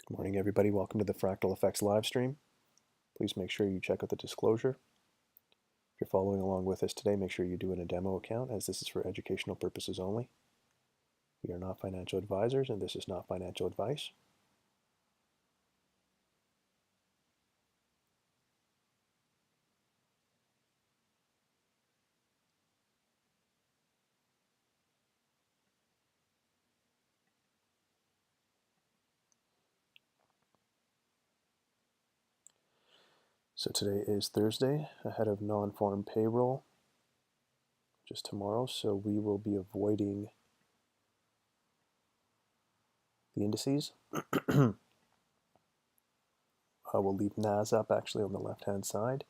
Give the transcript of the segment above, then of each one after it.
Good morning, everybody. Welcome to the Fractal Effects live stream. Please make sure you check out the disclosure. If you're following along with us today, make sure you do it in a demo account, as this is for educational purposes only. We are not financial advisors, and this is not financial advice. So today is Thursday, ahead of non-farm payroll, just tomorrow, so we will be avoiding the indices. We'll leave NAS up actually on the left-hand side,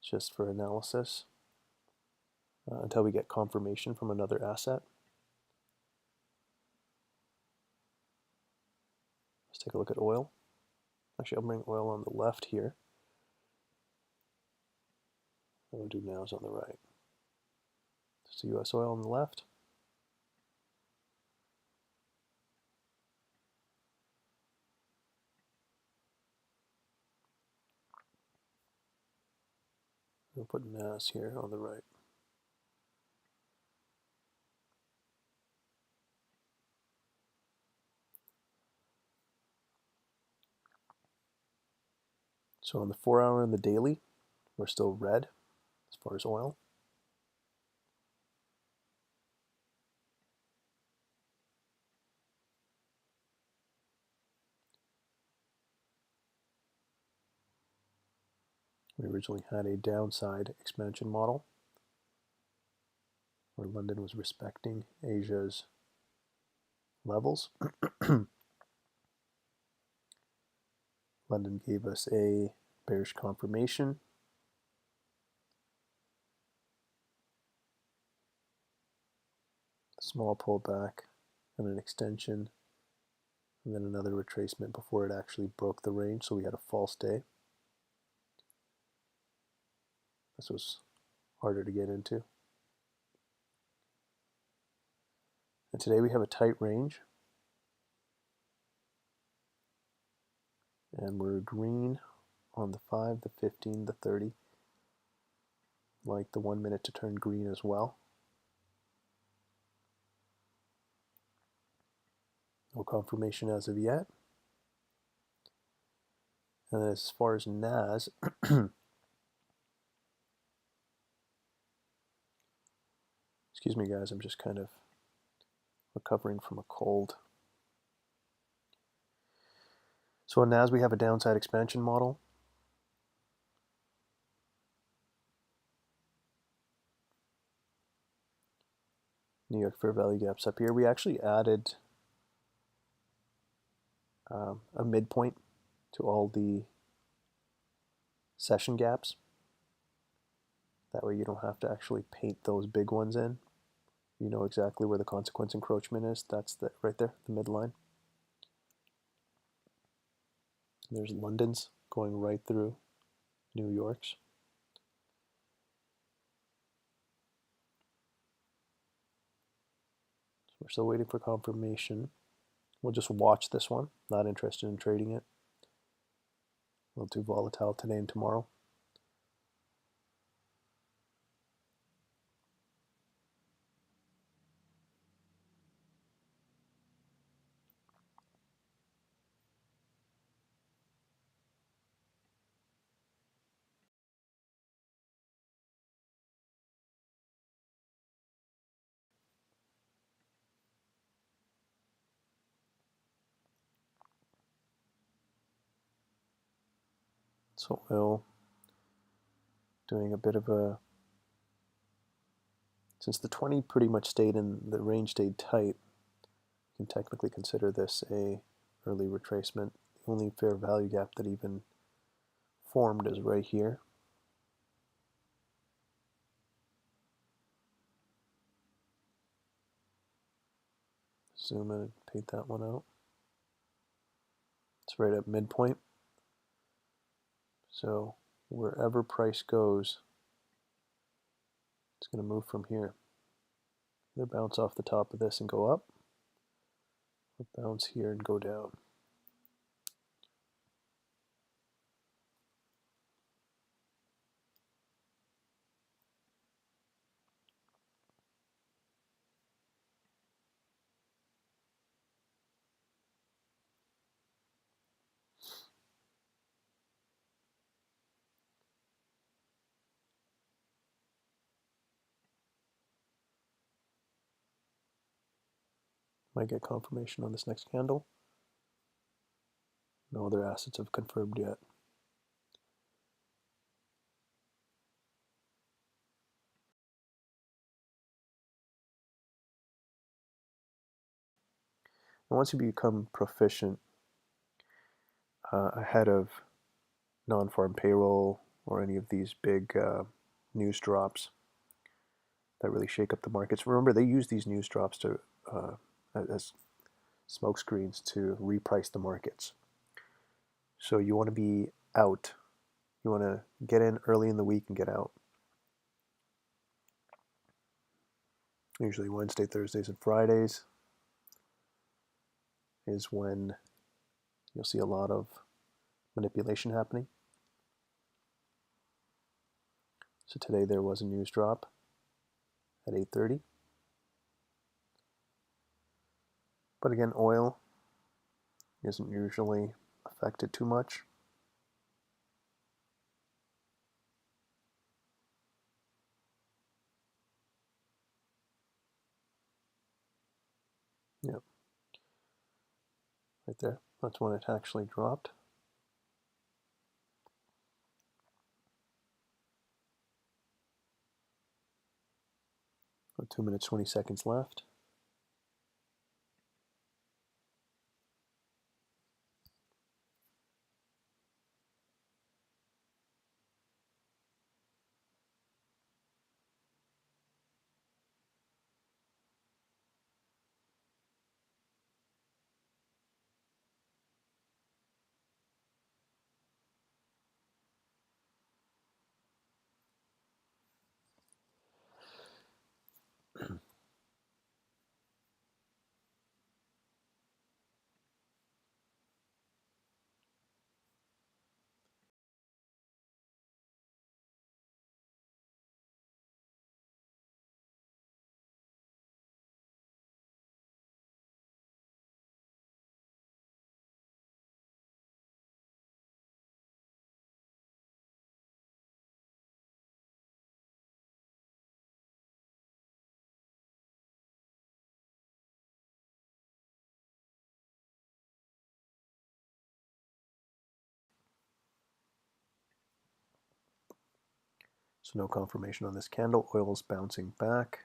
just for analysis, until we get confirmation from another asset. Let's take a look at oil. Actually, I'll bring oil on the left here. We'll do NAS on the right. So US oil on the left. We'll put NAS here on the right. So on the 4 hour and the daily, we're still red as far as oil. We originally had a downside expansion model where London was respecting Asia's levels. London gave us a bearish confirmation. A small pullback and an extension, and then another retracement before it actually broke the range, so we had a false day. This was harder to get into. And today we have a tight range, and we're green on the 5, the 15, the 30. Like the 1 minute to turn green as well. No confirmation as of yet. And as far as NAS, excuse me guys, I'm just kind of recovering from a cold. So on NAS we have a downside expansion model. New York fair value gaps up here. We actually added a midpoint to all the session gaps. That way you don't have to actually paint those big ones in. You know exactly where the consequence encroachment is. That's right there, the midline. There's London's going right through New York's. So we're still waiting for confirmation. We'll just watch this one. Not interested in trading it. A little too volatile today and tomorrow. So oil doing a bit of a, since the 20 pretty much stayed in, the range stayed tight, you can technically consider this a early retracement. The only fair value gap that even formed is right here. Zoom in and paint that one out. It's right at midpoint. So wherever price goes, it's going to move from here. Either bounce off the top of this and go up, or bounce here and go down. Might get confirmation on this next candle. No other assets have confirmed yet. And once you become proficient ahead of non-farm payroll or any of these big news drops that really shake up the markets, remember they use these news drops to as smoke screens to reprice the markets. So you want to be out. You want to get in early in the week and get out. Usually Wednesday, Thursdays, and Fridays is when you'll see a lot of manipulation happening. So today there was a news drop at 8:30. But again, oil isn't usually affected too much. Yep, right there. That's when it actually dropped. About 2 minutes, 20 seconds left. So no confirmation on this candle. Oil's bouncing back.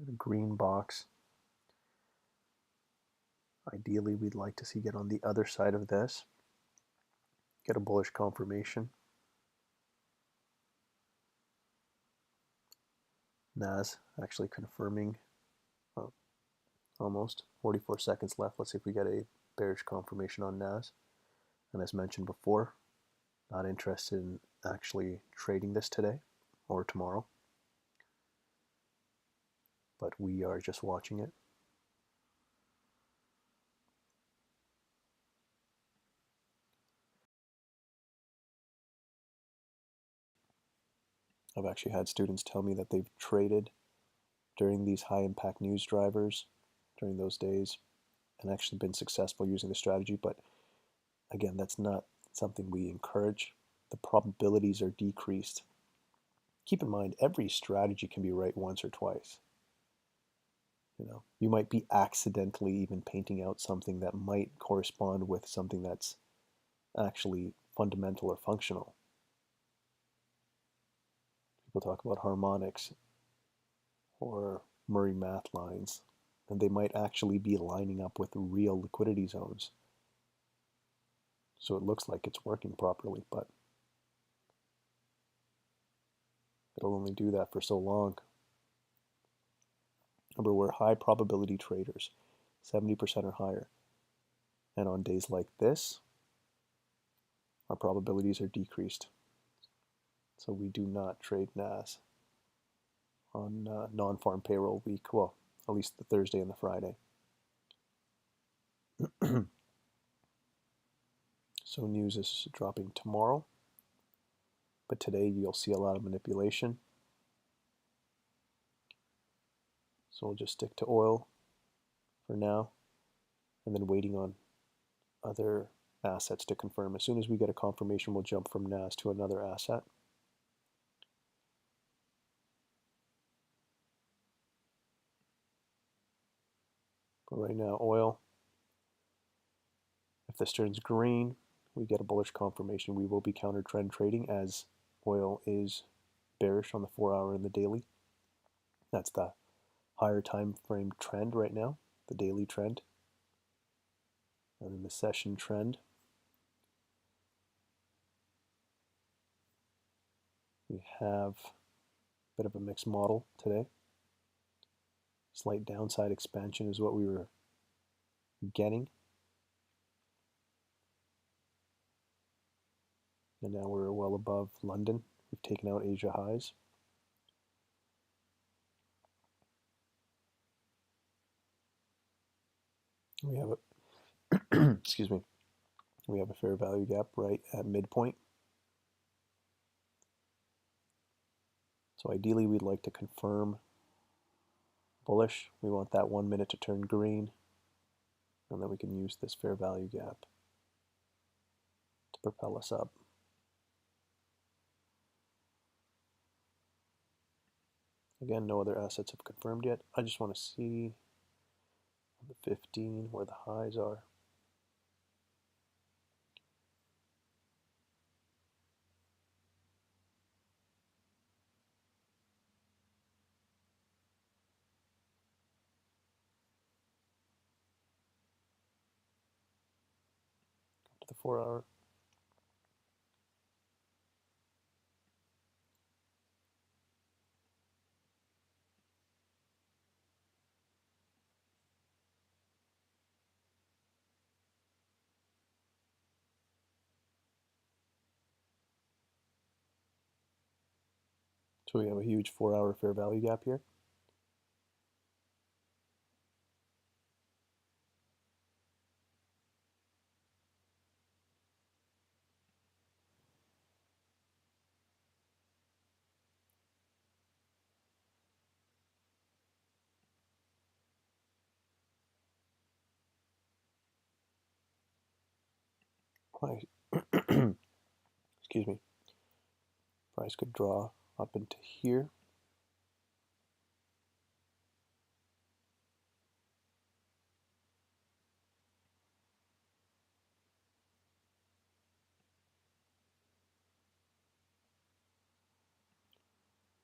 The green box. Ideally, we'd like to see get on the other side of this. Get a bullish confirmation. NAS actually confirming. Almost 44 seconds left. Let's see if we get a bearish confirmation on NAS. And as mentioned before, not interested in actually trading this today or tomorrow, but we are just watching it. I've actually had students tell me that they've traded during these high impact news drivers during those days and actually been successful using the strategy. But again, that's not something we encourage. The probabilities are decreased. Keep in mind, every strategy can be right once or twice. You might be accidentally even painting out something that might correspond with something that's actually fundamental or functional. People talk about harmonics or Murray math lines, and they might actually be lining up with real liquidity zones. So it looks like it's working properly, but it'll only do that for so long. Remember, we're high probability traders, 70% or higher. And on days like this, our probabilities are decreased. So we do not trade NAS on non-farm payroll week, well, at least the Thursday and the Friday. So news is dropping tomorrow, but today you'll see a lot of manipulation. So we'll just stick to oil for now, and then waiting on other assets to confirm. As soon as we get a confirmation, we'll jump from NAS to another asset. But right now, oil, if this turns green, we get a bullish confirmation. We will be counter trend trading as oil is bearish on the 4-hour and the daily. That's the higher time frame trend right now, the daily trend. And then the session trend, we have a bit of a mixed model today. Slight downside expansion is what we were getting. And now we're well above London. We've taken out Asia highs. We have a excuse me. We have a fair value gap right at midpoint. So ideally we'd like to confirm bullish. We want that 1 minute to turn green, and then we can use this fair value gap to propel us up. Again, no other assets have confirmed yet. I just want to see the 15 where the highs are. To the 4-hour. So we have a huge 4-hour fair value gap here. Excuse me. Price could draw up into here.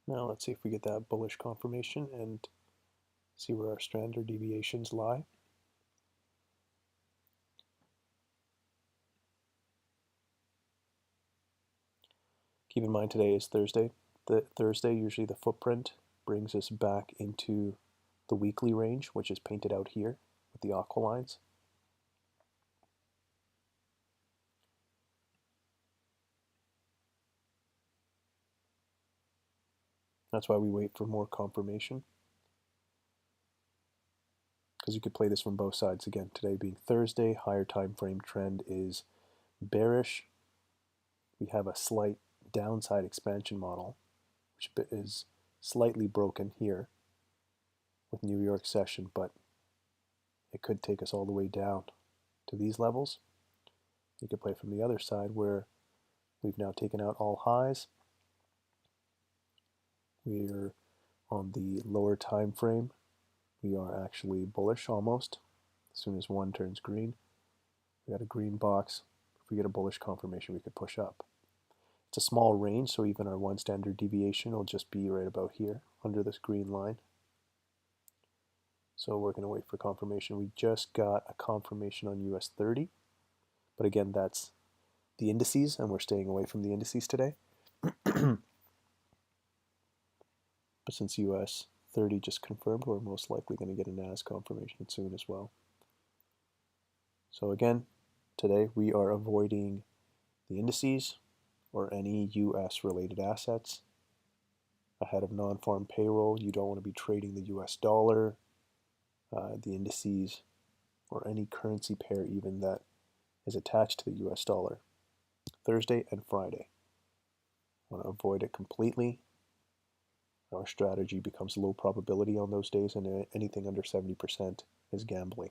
Now let's see if we get that bullish confirmation and see where our standard deviations lie. Keep in mind today is Thursday. Thursday, usually the footprint brings us back into the weekly range, which is painted out here with the aqua lines. That's why we wait for more confirmation, because you could play this from both sides. Again, today being Thursday, higher time frame trend is bearish. We have a slight downside expansion model, which is slightly broken here with New York session, but it could take us all the way down to these levels. You could play from the other side where we've now taken out all highs. We're on the lower time frame. We are actually bullish almost. As soon as one turns green, we got a green box. If we get a bullish confirmation, we could push up. It's a small range, so even our one standard deviation will just be right about here under this green line. So we're going to wait for confirmation. We just got a confirmation on US 30, but again, that's the indices, and we're staying away from the indices today. But since US 30 just confirmed, we're most likely going to get a NAS confirmation soon as well. So again, today we are avoiding the indices or any US related assets. Ahead of non-farm payroll, you don't want to be trading the US dollar, the indices, or any currency pair even that is attached to the US dollar. Thursday and Friday. Want to avoid it completely. Our strategy becomes low probability on those days, and anything under 70% is gambling.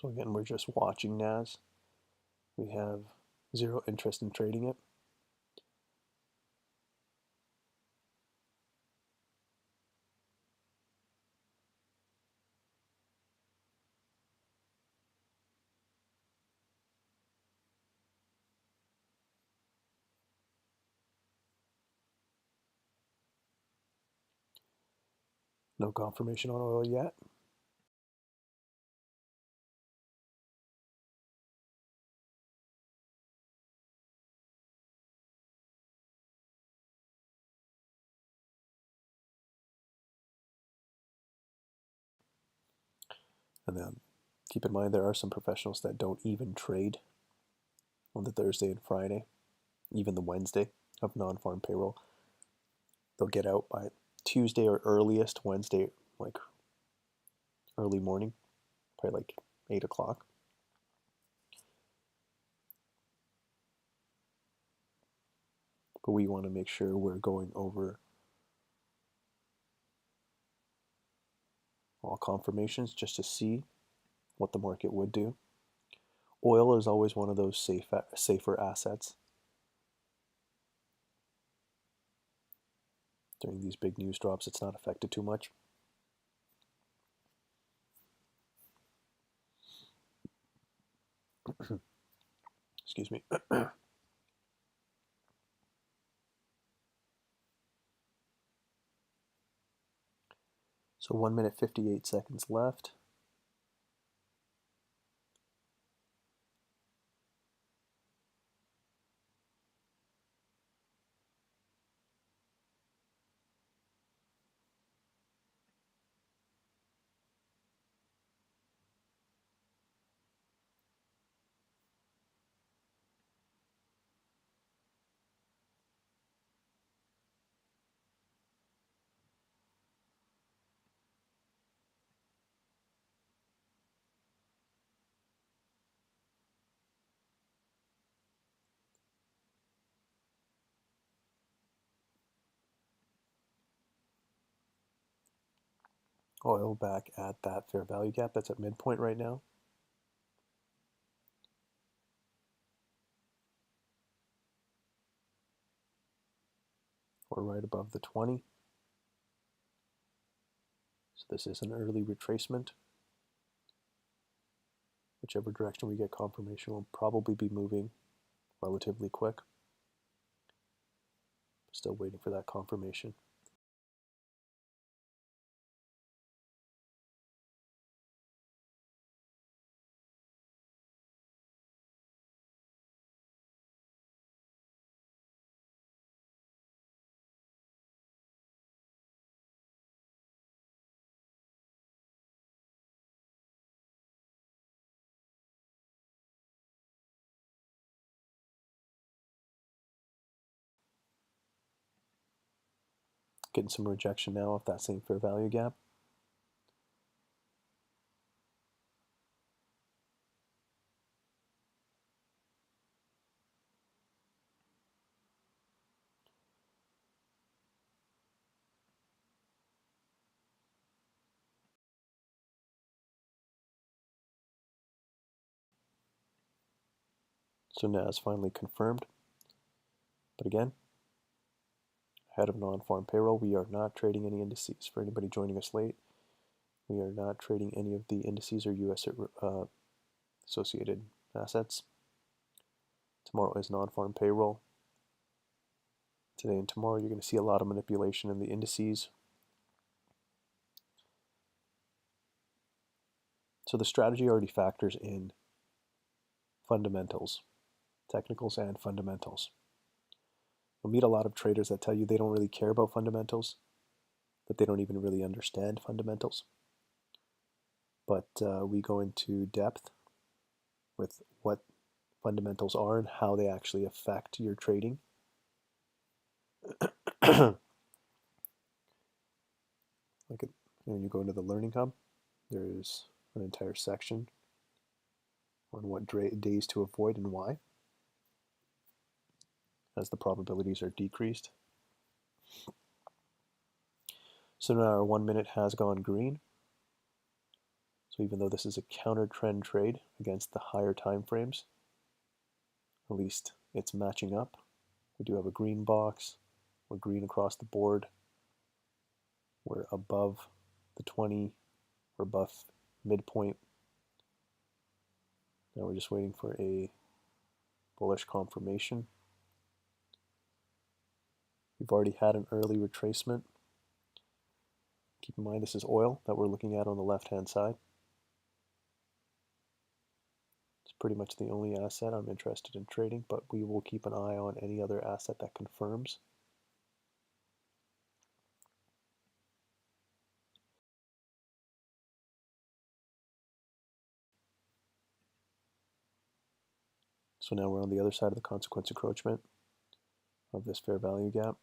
So again, we're just watching NAS. We have zero interest in trading it. No confirmation on oil yet. And then keep in mind there are some professionals that don't even trade on the Thursday and Friday, even the Wednesday of non-farm payroll. They'll get out by Tuesday or earliest Wednesday, like early morning, probably like 8 o'clock. But we want to make sure we're going over all confirmations just to see what the market would do. Oil is always one of those safer assets during these big news drops. It's not affected too much. Excuse me. So 1 minute 58 seconds left. Oil back at that fair value gap. That's at midpoint right now. We're right above the 20. So this is an early retracement. Whichever direction we get confirmation, will probably be moving relatively quick. Still waiting for that confirmation. Getting some rejection now of that same fair value gap. So NAS finally confirmed. But again, ahead of non-farm payroll, we are not trading any indices. For anybody joining us late, we are not trading any of the indices or US associated assets. Tomorrow is non-farm payroll. Today and tomorrow, you're going to see a lot of manipulation in the indices. So the strategy already factors in fundamentals, technicals and fundamentals. You'll meet a lot of traders that tell you they don't really care about fundamentals, that they don't even really understand fundamentals. But we go into depth with what fundamentals are and how they actually affect your trading. Like when you go into the Learning Hub, there's an entire section on what days to avoid and why, as the probabilities are decreased. So now our 1 minute has gone green. So even though this is a counter trend trade against the higher time frames, at least it's matching up. We do have a green box. We're green across the board. We're above the 20. We're above midpoint. Now we're just waiting for a bullish confirmation. We've already had an early retracement. Keep in mind this is oil that we're looking at on the left-hand side. It's pretty much the only asset I'm interested in trading, but we will keep an eye on any other asset that confirms. So now we're on the other side of the consequence encroachment of this fair value gap.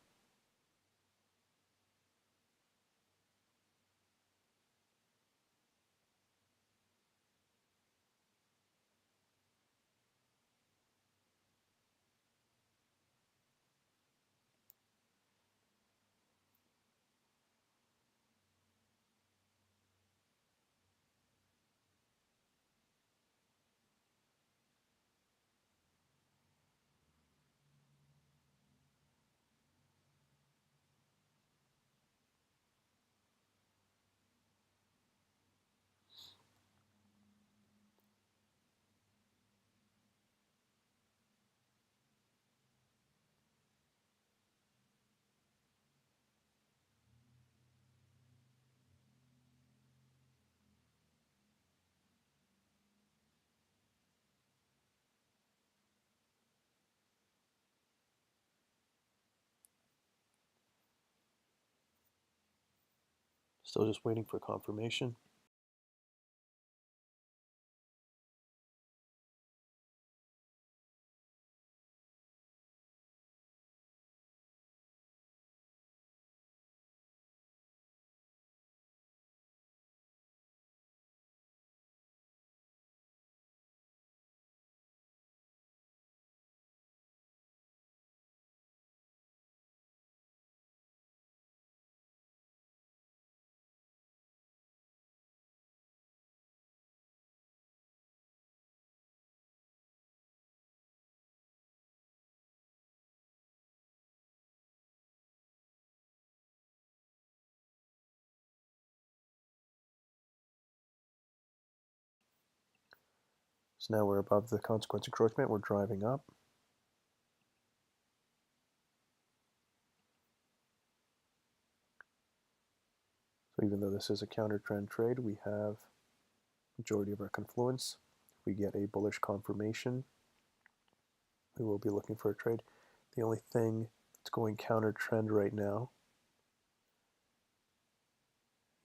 Still just waiting for confirmation. So now we're above the consequence encroachment. We're driving up. So even though this is a counter trend trade, we have majority of our confluence. If we get a bullish confirmation, we will be looking for a trade. The only thing that's going counter trend right now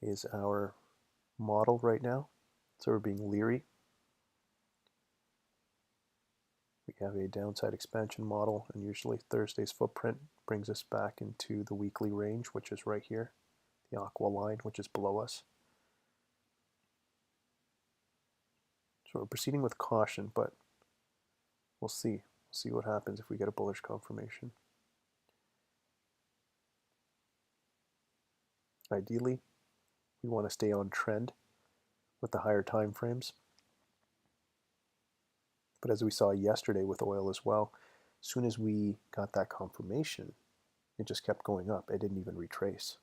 is our model right now. So we're being leery. We have a downside expansion model, and usually Thursday's footprint brings us back into the weekly range, which is right here, the aqua line, which is below us. So we're proceeding with caution, but we'll see. We'll see what happens if we get a bullish confirmation. Ideally, we want to stay on trend with the higher time frames. But as we saw yesterday with oil as well, as soon as we got that confirmation, it just kept going up. It didn't even retrace.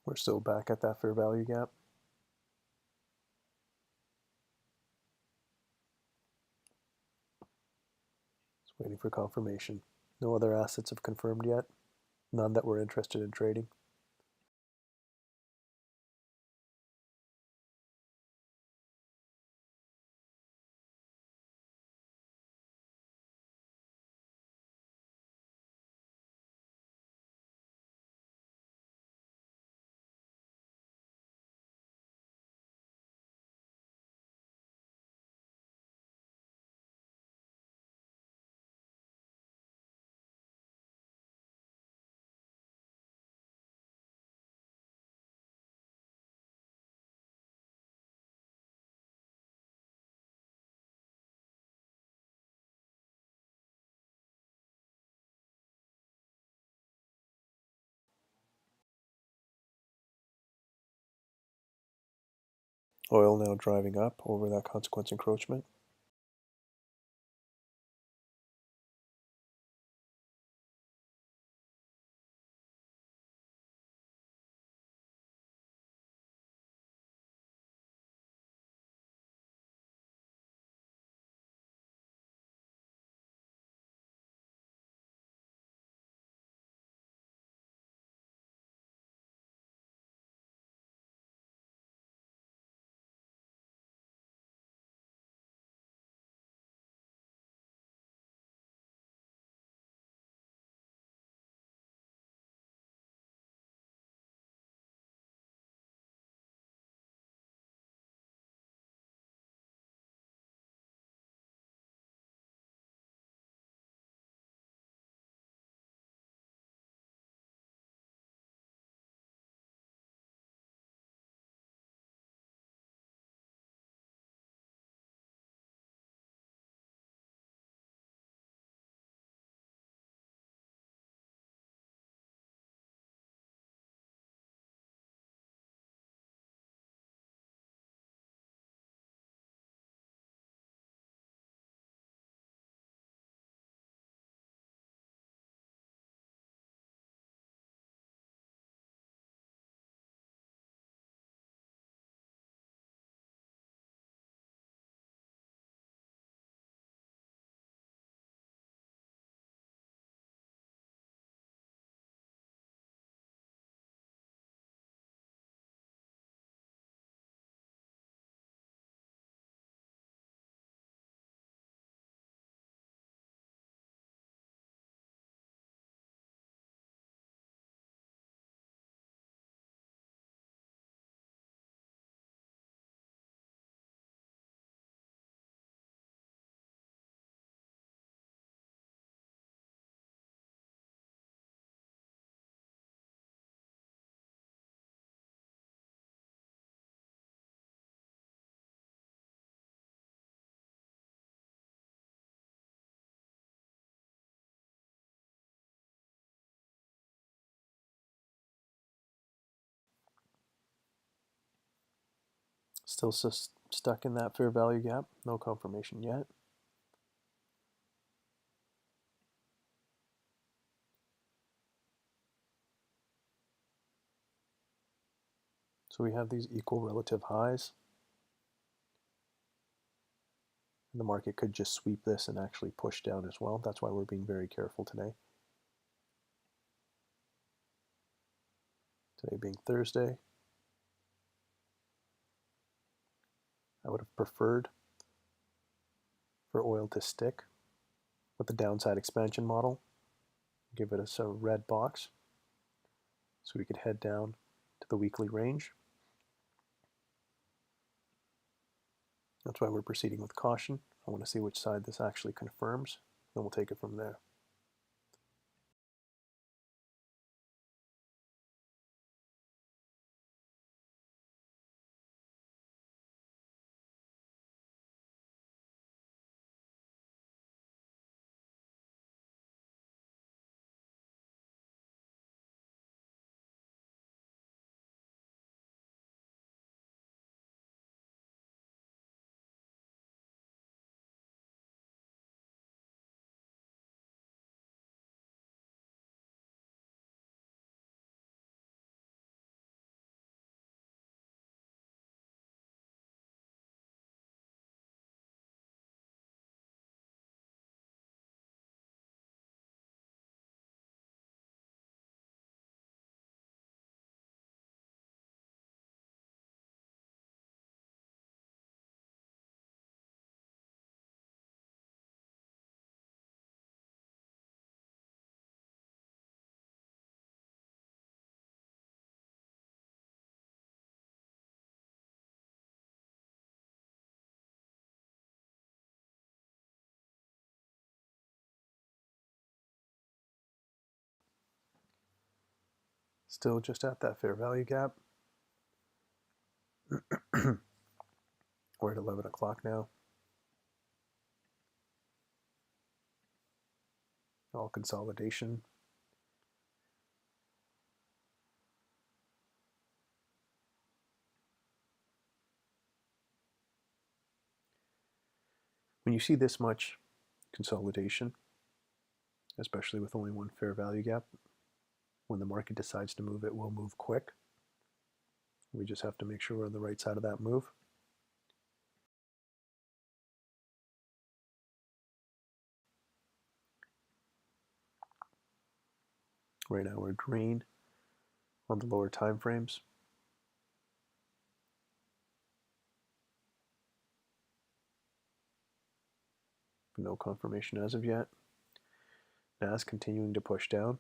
We're still back at that fair value gap. Just waiting for confirmation. No other assets have confirmed yet. None that we're interested in trading. Oil now driving up over that consequence encroachment. Still stuck in that fair value gap, no confirmation yet. So we have these equal relative highs. And the market could just sweep this and actually push down as well. That's why we're being very careful today. Today being Thursday, I would have preferred for oil to stick with the downside expansion model, give it us a red box so we could head down to the weekly range. That's why we're proceeding with caution. I want to see which side this actually confirms, then we'll take it from there. Still just at that fair value gap. We're at 11 o'clock now. All consolidation. When you see this much consolidation, especially with only one fair value gap, when the market decides to move, it will move quick. We just have to make sure we're on the right side of that move. Right now we're green on the lower time frames. No confirmation as of yet. NAS continuing to push down.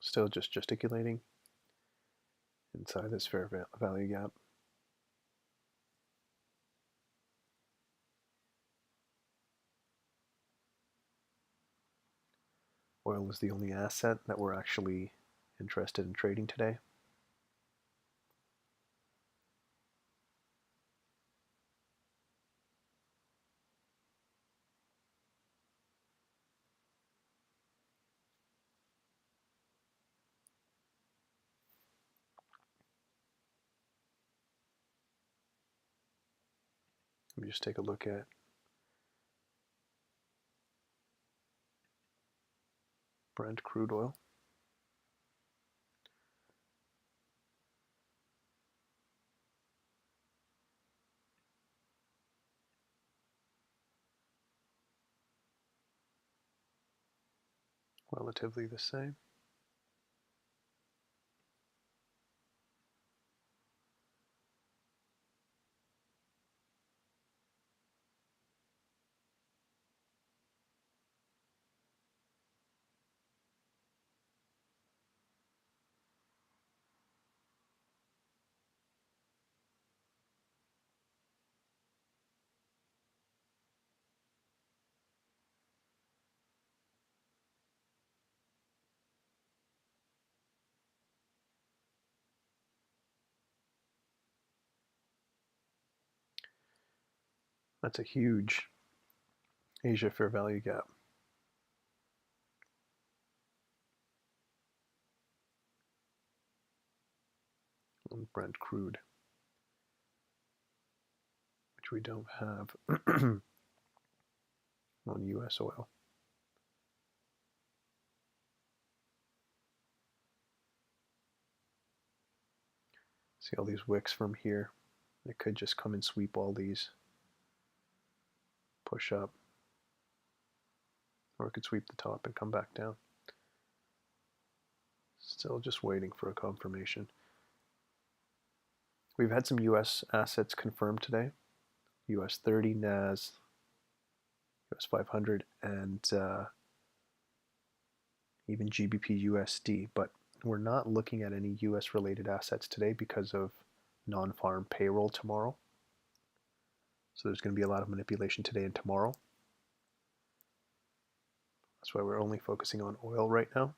Still just gesticulating inside this fair value gap. Oil is the only asset that we're actually interested in trading today. Let me just take a look at Brent crude oil. Relatively the same. That's a huge Asia fair value gap. On Brent crude, which we don't have on US oil. See all these wicks from here? It could just come and sweep all these, push up, or it could sweep the top and come back down. Still just waiting for a confirmation. We've had some US assets confirmed today. US 30, NAS, US 500, and even GBP USD, but we're not looking at any US related assets today because of non-farm payroll tomorrow. So there's going to be a lot of manipulation today and tomorrow. That's why we're only focusing on oil right now.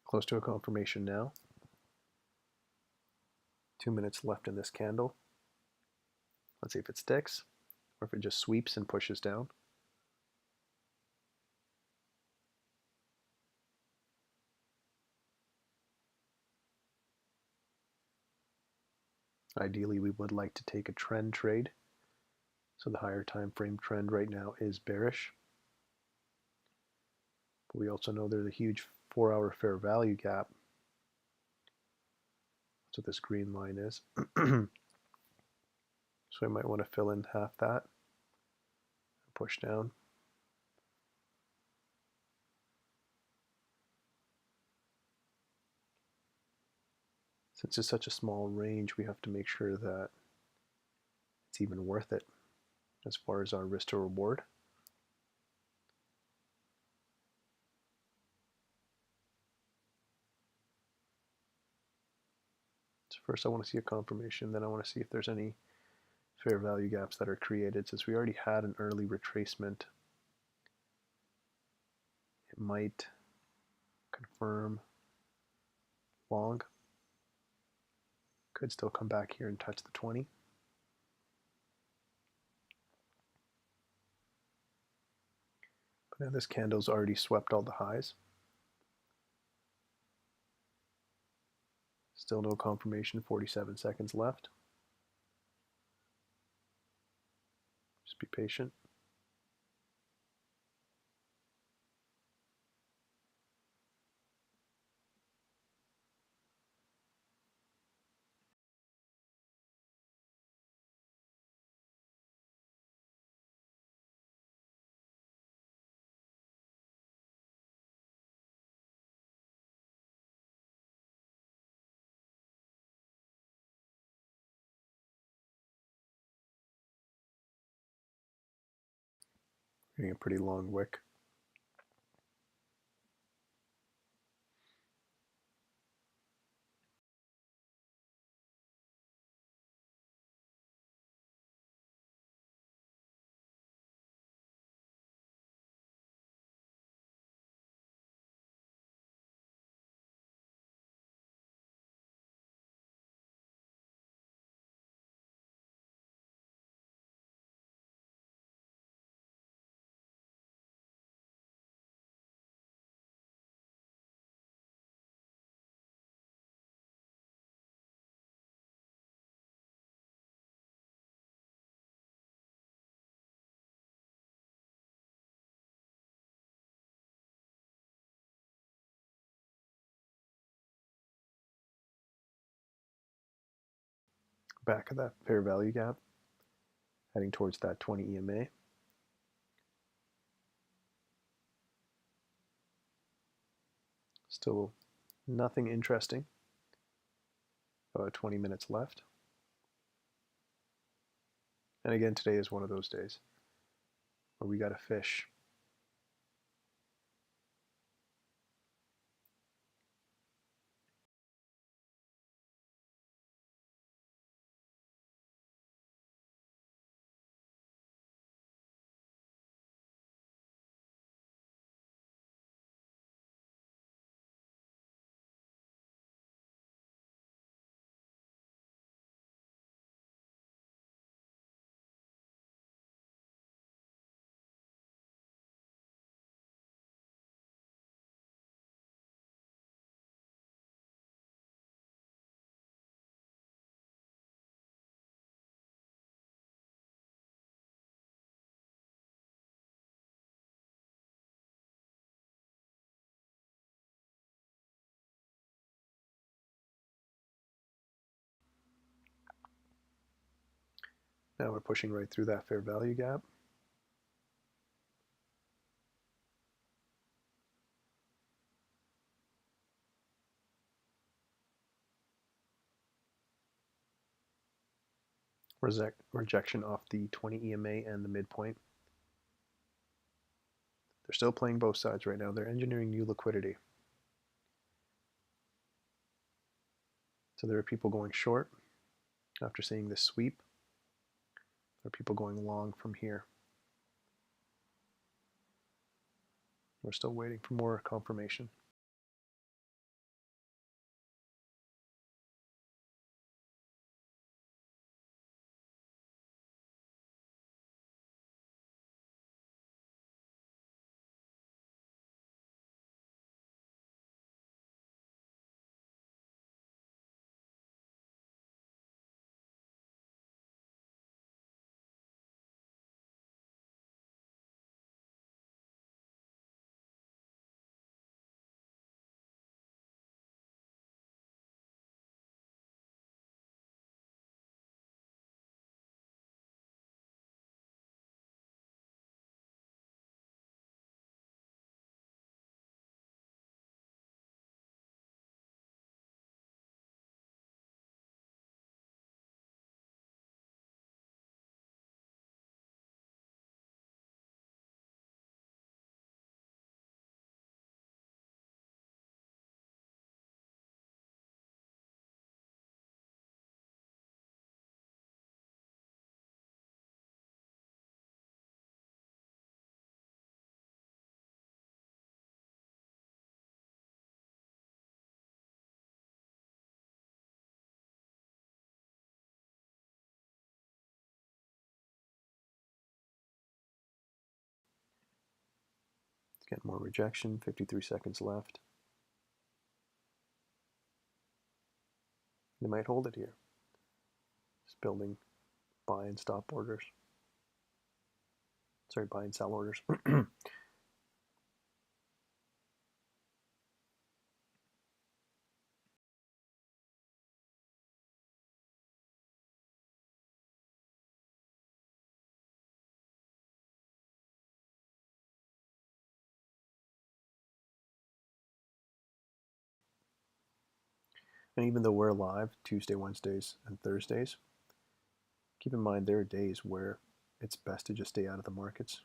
Close to a confirmation now. 2 minutes left in this candle. Let's see if it sticks, or if it just sweeps and pushes down. Ideally, we would like to take a trend trade. So the higher time frame trend right now is bearish. But we also know there's a huge 4-hour fair value gap. That's what this green line is. So we might want to fill in half that, push down. Since it's such a small range, we have to make sure that it's even worth it as far as our risk to reward. So first I want to see a confirmation, then I want to see if there's any fair value gaps that are created. Since we already had an early retracement, it might confirm long. Could still come back here and touch the 20. But now this candle's already swept all the highs. Still no confirmation, 47 seconds left. Just be patient. Getting a pretty long wick. Back of that fair value gap, heading towards that 20 EMA. Still nothing interesting. About 20 minutes left. And again, today is one of those days where we got to fish. Now we're pushing right through that fair value gap. Rejection off the 20 EMA and the midpoint. They're still playing both sides right now. They're engineering new liquidity. So there are people going short after seeing this sweep. There are people going long from here. We're still waiting for more confirmation. Get more rejection, 53 seconds left. They might hold it here. Just building buy and stop orders. Sorry, buy and sell orders. And even though we're live Tuesday, Wednesdays, and Thursdays, keep in mind there are days where it's best to just stay out of the markets,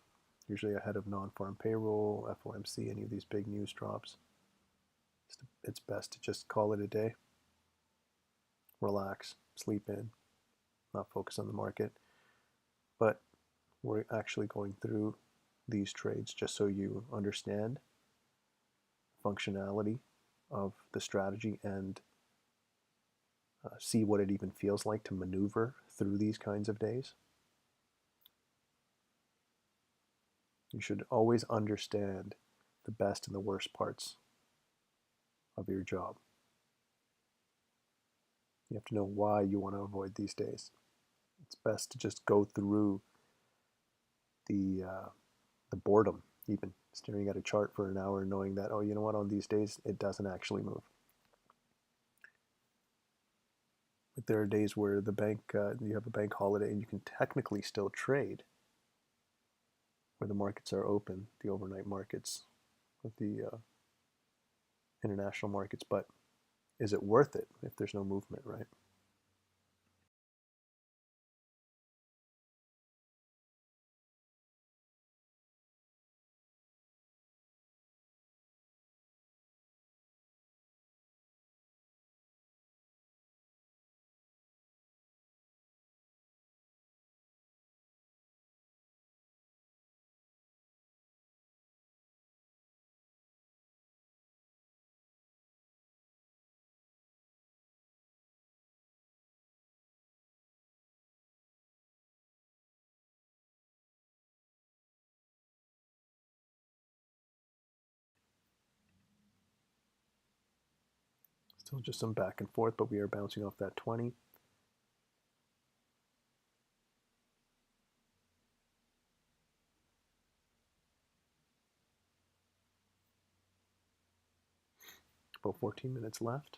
usually ahead of non-farm payroll, FOMC, any of these big news drops. It's best to just call it a day, relax, sleep in, not focus on the market. But we're actually going through these trades just so you understand the functionality of the strategy and see what it even feels like to maneuver through these kinds of days. You should always understand the best and the worst parts of your job. You have to know why you want to avoid these days. It's best to just go through the boredom, even staring at a chart for an hour, knowing that, oh, you know what, on these days it doesn't actually move. But there are days where the bank, you have a bank holiday, and you can technically still trade, where the markets are open, the overnight markets, with the international markets. But is it worth it if there's no movement, right? Still just some back and forth, but we are bouncing off that 20. About 14 minutes left.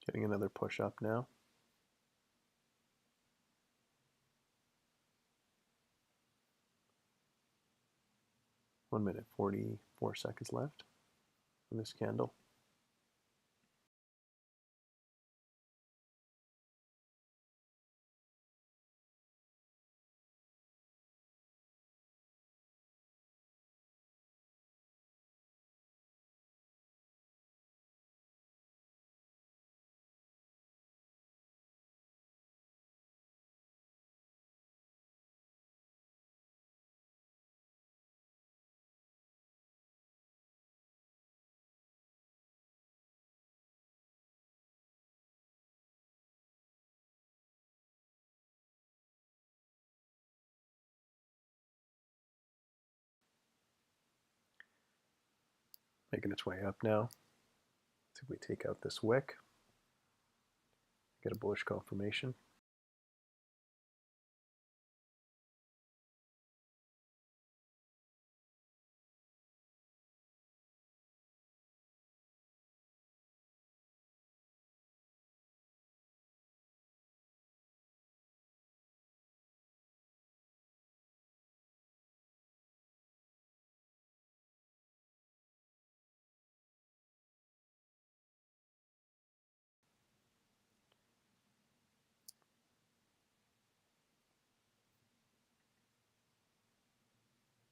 Getting another push up now. 1 minute, 44 seconds left on this candle. Making its way up now. Let's see if we take out this wick. Get a bullish confirmation.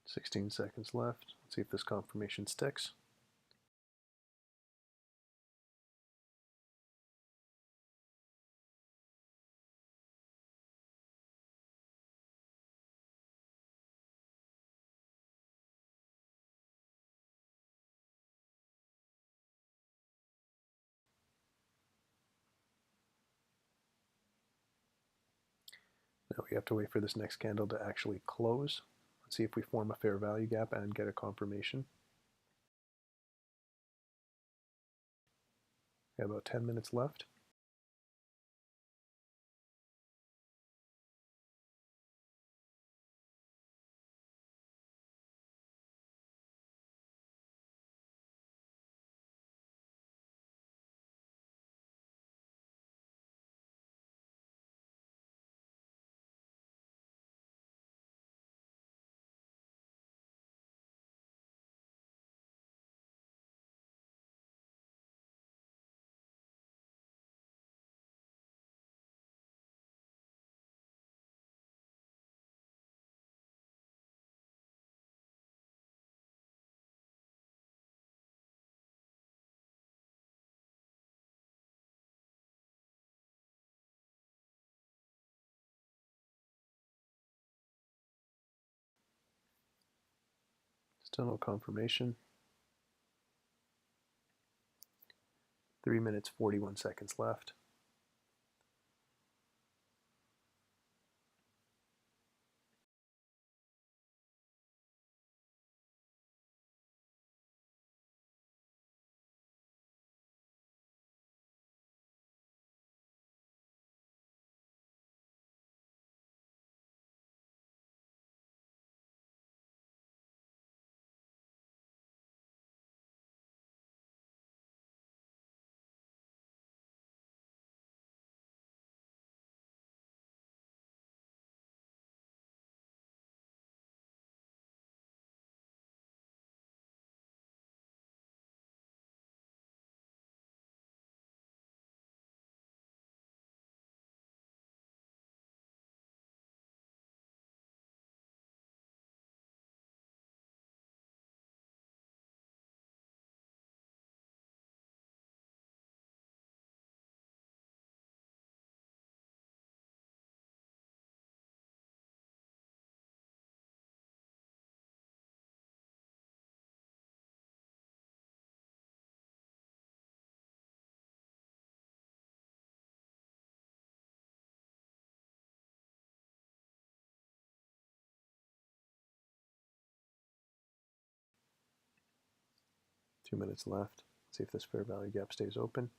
"16 seconds left. Let's see if this confirmation sticks." Now we have to wait for this next candle to actually close. Let's see if we form a fair value gap and get a confirmation. We have about 10 minutes left. Still no confirmation. 3 minutes, 41 seconds left. Two minutes left. Let's see if this fair value gap stays open.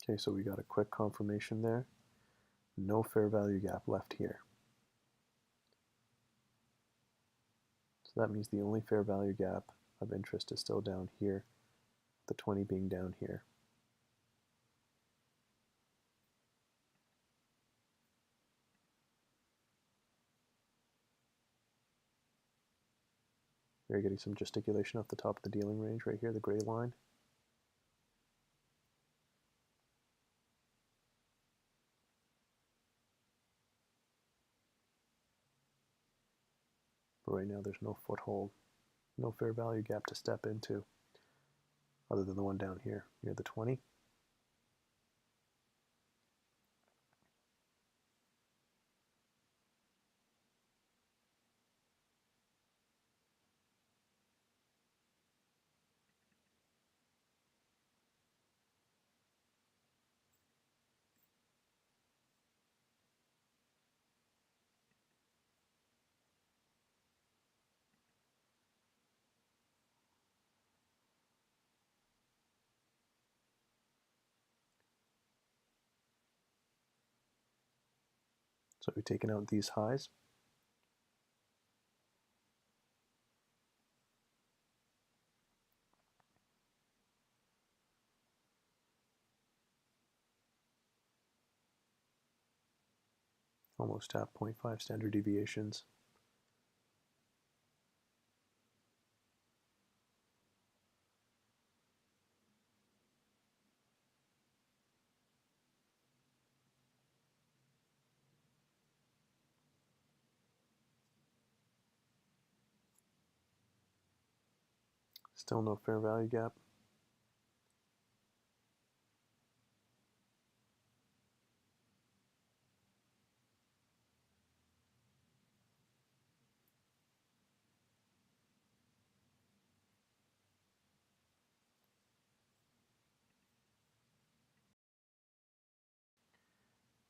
Okay, so we got a quick confirmation there. No fair value gap left here. So that means the only fair value gap of interest is still down here, the 20 being down here. You're getting some gesticulation off the top of the dealing range right here, the gray line. But right now there's no foothold, no fair value gap to step into other than the one down here near the 20. So we've taken out these highs. Almost half 0.5 standard deviations. Still no fair value gap.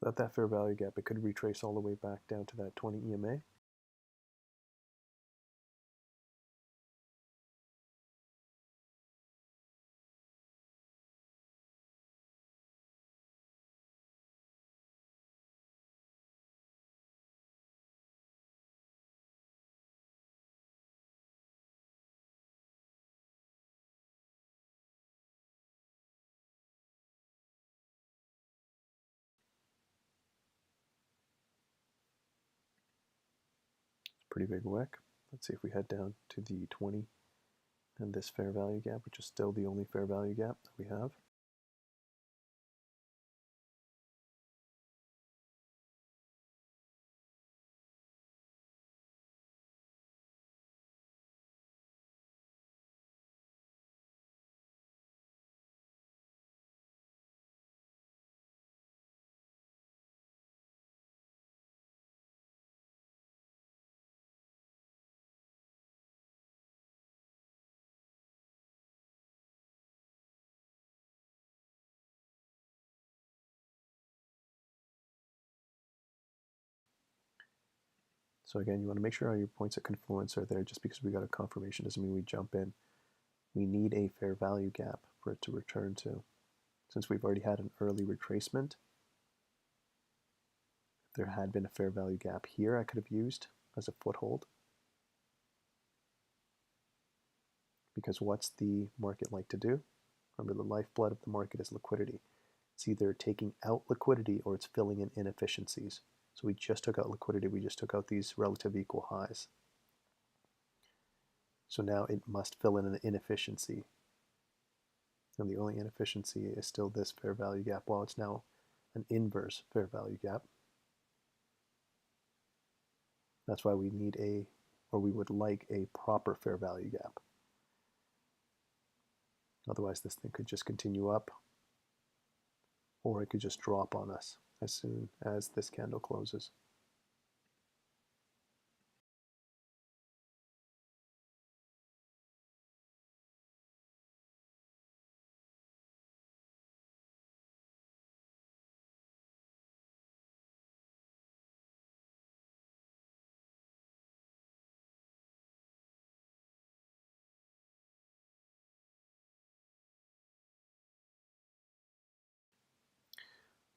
Without that fair value gap, it could retrace all the way back down to that 20 EMA. Pretty big wick. Let's see if we head down to the 20 and this fair value gap, which is still the only fair value gap that we have. So again, you want to make sure all your points of confluence are there. Just because we got a confirmation doesn't mean we jump in. We need a fair value gap for it to return to. Since we've already had an early retracement, if there had been a fair value gap here I could have used as a foothold. Because what's the market like to do? Remember, the lifeblood of the market is liquidity. It's either taking out liquidity or it's filling in inefficiencies. So we just took out liquidity, we just took out these relative equal highs. So now it must fill in an inefficiency. And the only inefficiency is still this fair value gap. Well, it's now an inverse fair value gap. That's why we need we would like a proper fair value gap. Otherwise, this thing could just continue up, or it could just drop on us as soon as this candle closes.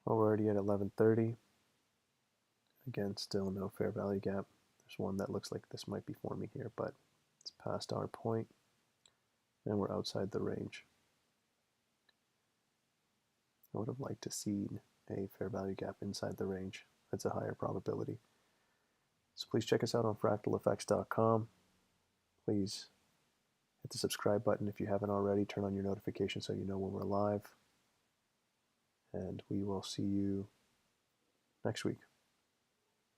Well, we're already at 11:30. Again, still no fair value gap. There's one that looks like this might be forming here, but it's past our point, and we're outside the range. I would have liked to see a fair value gap inside the range. That's a higher probability. So please check us out on fractaleffects.com. Please hit the subscribe button if you haven't already. Turn on your notifications so you know when we're live. And we will see you next week.